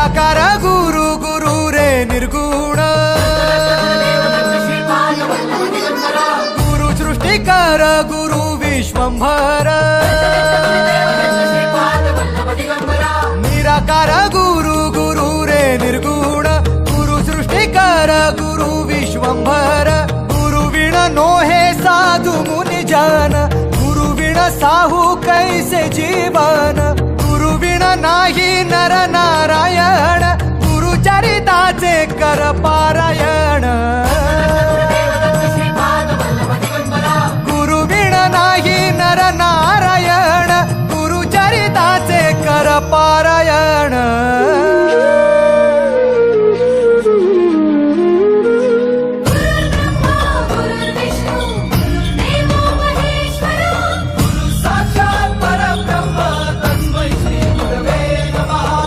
निराकार गुरु गुरु रे निर्गुण गुरु सृष्टिकर गुरु विश्वंभर निराकार गुरु गुरु रे निर्गुण गुरु सृष्टिकर गुरु विश्वंभर गुरु विण नोहे साधु मुनि जन गुरु विण साहू कैसे जीवन गुरु विण नाही नर नारायण गुरु चरिताचे कर पारायण